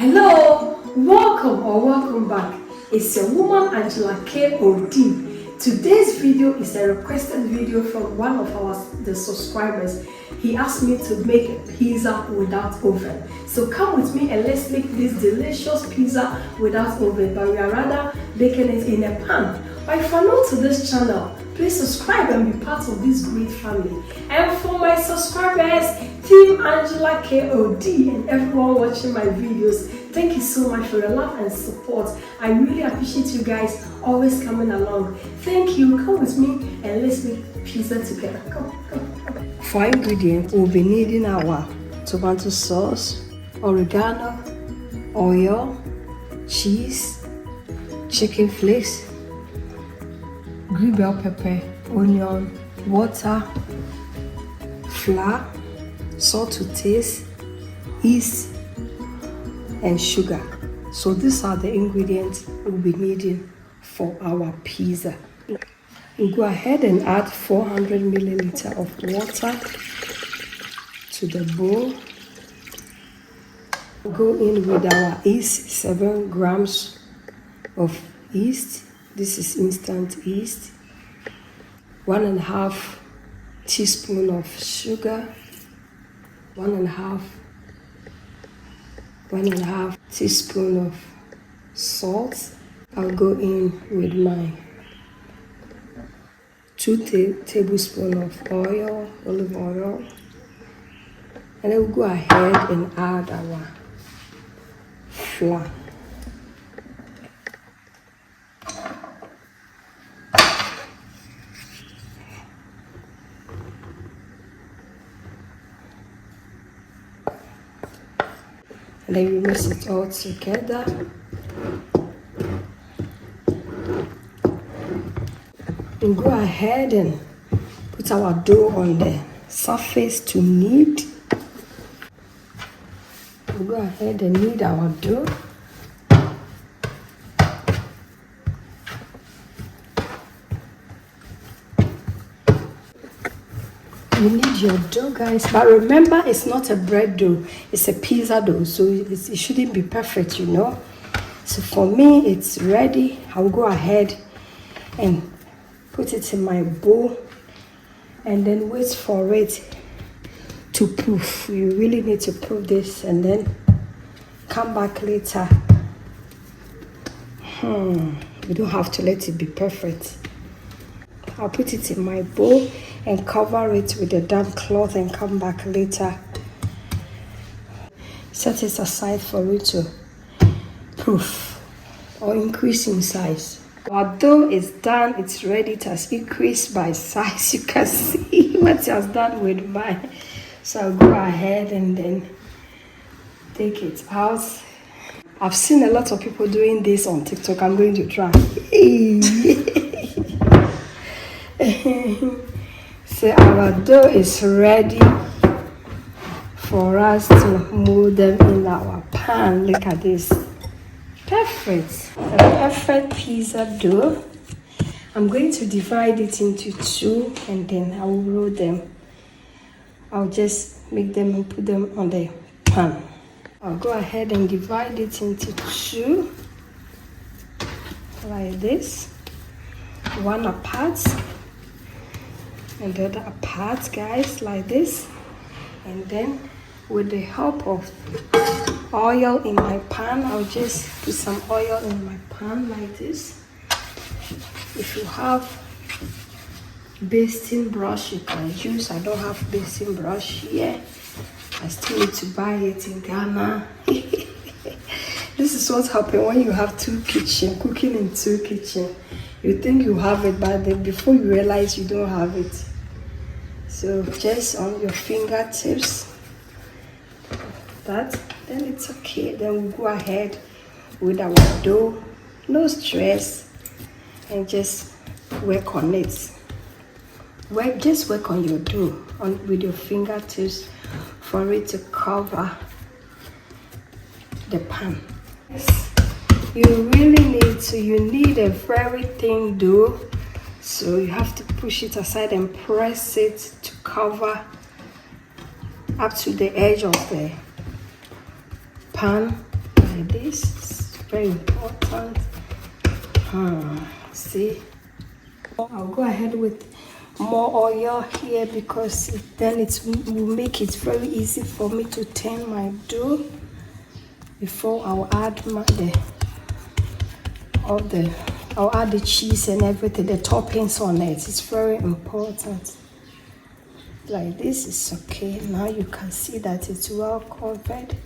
Hello, welcome back. It's your woman Angela KOD. Today's video is a requested video from one of the subscribers. He asked me to make a pizza without oven. So come with me and let's make this delicious pizza without oven, but we are rather baking it in a pan. But if you're new to this channel, please subscribe and be part of this great family. And for my subscribers, Team Angela KOD and everyone watching my videos, thank you so much for your love and support. I really appreciate you guys always coming along. Thank you. Come with me and let's make pizza together. Come. For ingredients, we'll be needing our tomato sauce, oregano, oil, cheese, chicken flakes, green bell pepper, onion, water, flour, salt to taste, yeast, and sugar. So these are the ingredients we'll be needing for our pizza. We'll go ahead and add 400 milliliters of water to the bowl. We'll go in with our yeast, 7 grams of yeast. This is instant yeast. 1.5 teaspoon of sugar. 1.5 teaspoon of salt. I'll go in with my 2 tablespoons of oil, olive oil, and then we'll go ahead and add our flour. And then we mix it all together. And go ahead and put our dough on the surface to knead. We'll go ahead and knead our dough. You need your dough, guys, but remember it's not a bread dough, it's a pizza dough, so it shouldn't be perfect, you know. So for me it's ready. I'll go ahead and put it in my bowl and then wait for it to proof. You really need to proof this and then come back later. You don't have to let it be perfect. I'll put it in my bowl and cover it with a damp cloth and come back later. Set it aside for it to proof or increase in size. Our dough is done, it's ready, it has increased by size. You can see what it has done with mine. So I'll go ahead and then take it out. I've seen a lot of people doing this on TikTok. I'm going to try. So our dough is ready for us to mold them in our pan. Look at this. Perfect. A perfect pizza dough. I'm going to divide it into 2 and then I will roll them. I'll just make them and put them on the pan. I'll go ahead and divide it into 2 like this. One apart and the other apart, guys, like this. And then with the help of oil in my pan, I'll just put some oil in my pan like this. If you have basting brush, you can use. I don't have basting brush here. I still need to buy it in Ghana. This is what happens when you have 2 kitchens, cooking in 2 kitchens. You think you have it, but then before you realize you don't have it. So just on your fingertips, that, then it's okay. Then we'll go ahead with our dough, no stress, and just work on it. Just work on your dough with your fingertips for it to cover the pan. You really need a very thin dough, so you have to push it aside and press it to cover up to the edge of the pan like this. It's very important. See, I'll go ahead with more oil here because then it will make it very easy for me to turn my dough before I'll add I'll add the cheese and everything, the toppings on it. It's very important. Like this is okay. Now you can see that it's well covered.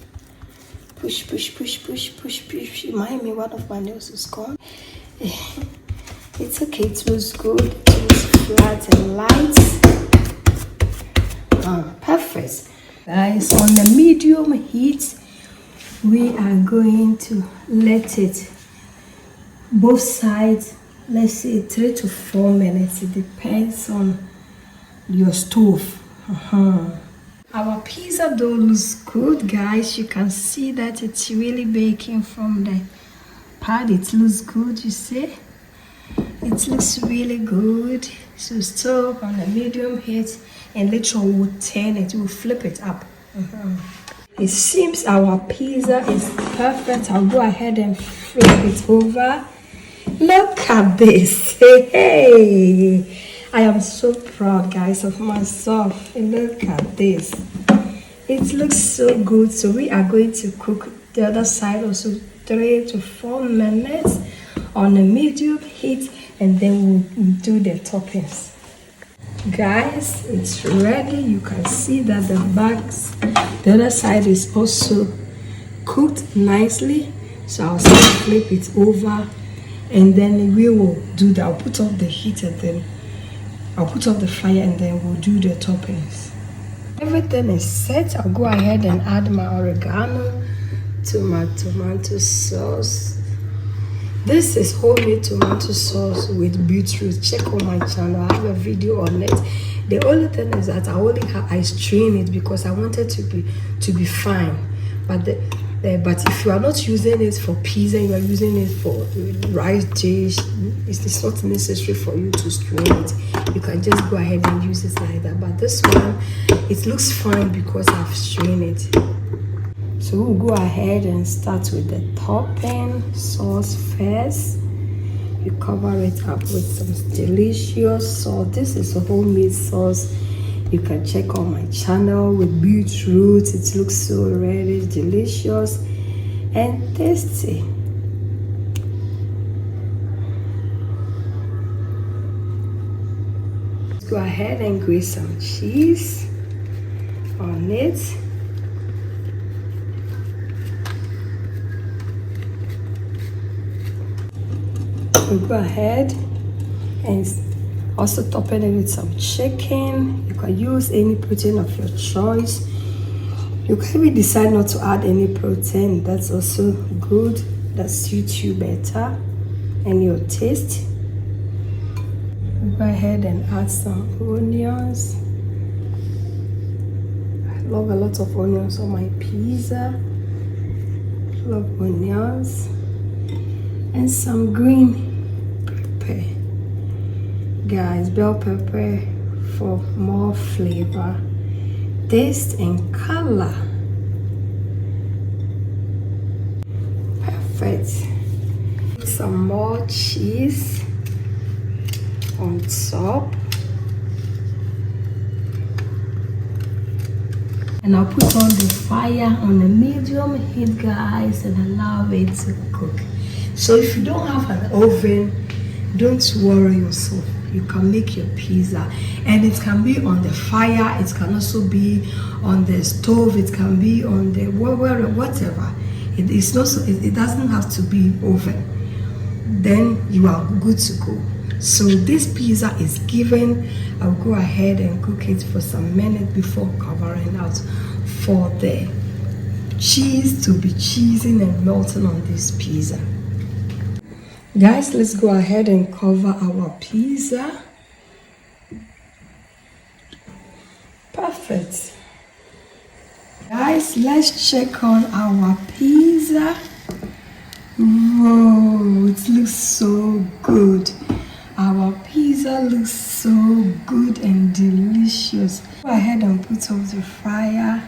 Push, push, push, push, push, push. Remind me, one of my nails is gone. It's okay, it was good. It was flat and light. Perfect. Guys, on the medium heat, we are going to let it, both sides, let's say 3 to 4 minutes. It depends on your stove. Our pizza dough looks good, guys. You can see that it's really baking from the pad. It looks good, you see. It looks really good. So still on the medium heat, and later we'll turn it, we'll flip it up. It seems our pizza is perfect. I'll go ahead and flip it over. Look at this. Hey, I am so proud, guys, of myself. Look at this. It looks so good. So we are going to cook the other side also 3 to 4 minutes on a medium heat, and then we'll do the toppings. Guys, it's ready. You can see that the other side is also cooked nicely. So I'll flip it over, and then we will do that. I'll put off the heat, and then I'll put off the fire, and then we'll do the toppings. Everything is set. I'll go ahead and add my oregano to my tomato sauce. This is homemade tomato sauce with beetroot. Check on my channel. I have a video on it. The only thing is that I strain it because I wanted to be fine. But if you are not using it for pizza, you are using it for rice dish, it's not necessary for you to strain it. You can just go ahead and use it like that. But this one, it looks fine because I've strained it. So we'll go ahead and start with the topping sauce first. You cover it up with some delicious sauce. This is a homemade sauce. You can check on my channel with beetroot. It looks so reddish, delicious, and tasty. Let's go ahead and grate some cheese on it. We'll go ahead and also topping it with some chicken. You can use any protein of your choice. You can even decide not to add any protein. That's also good. That suits you better and your taste. We'll go ahead and add some onions. I love a lot of onions on my pizza. Love onions. And some green pepper. Guys, bell pepper for more flavor, taste, and color. Perfect. Some more cheese on top. And I'll put on the fire on a medium heat, guys, and allow it to cook. So if you don't have an oven, don't worry yourself. You can make your pizza, and it can be on the fire. It can also be on the stove. It can be on the whatever. It doesn't have to be oven. Then you are good to go. So this pizza is given. I'll go ahead and cook it for some minutes before covering out for the cheese to be cheesing and melting on this pizza. Guys, let's go ahead and cover our pizza. Perfect. Guys, let's check on our pizza. Whoa, it looks so good. Our pizza looks so good and delicious. Go ahead and put off the fire.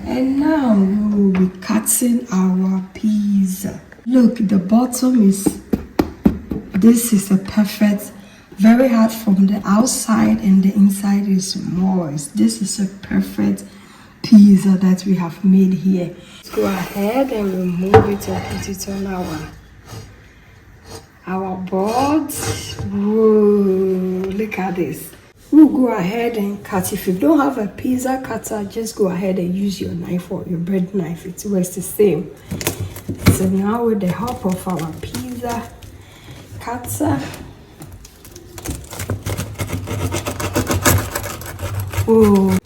And now we will be cutting our pizza. Look, the bottom this is a perfect, very hard from the outside and the inside is moist. This is a perfect pizza that we have made here. Let's go ahead and remove it and put it on our board. Whoa, look at this. We'll go ahead and cut. If you don't have a pizza cutter, just go ahead and use your knife or your bread knife. It works the same. So now with the help of our pizza cutter, oh,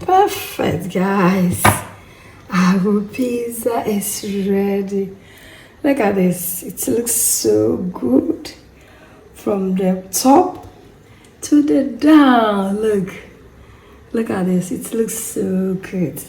perfect, guys. Our pizza is ready. Look at this. It looks so good from the top to the down. Look at this. It looks so good.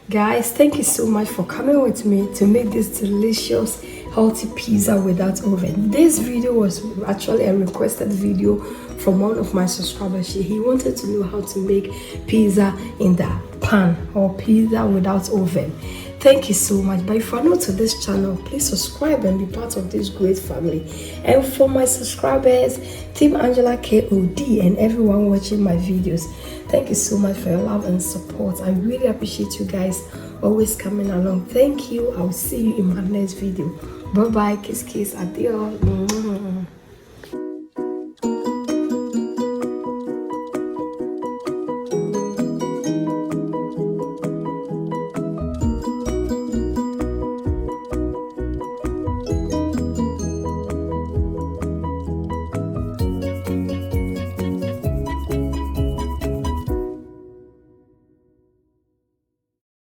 Guys, thank you so much for coming with me to make this delicious healthy pizza without oven. This video was actually a requested video from one of my subscribers. He wanted to know how to make pizza in the pan or pizza without oven. Thank you so much. But if you are new to this channel, please subscribe and be part of this great family. And for my subscribers, Team Angela KOD, and everyone watching my videos, thank you so much for your love and support. I really appreciate you guys always coming along. Thank you. I will see you in my next video. Bye bye. Kiss kiss. Adios.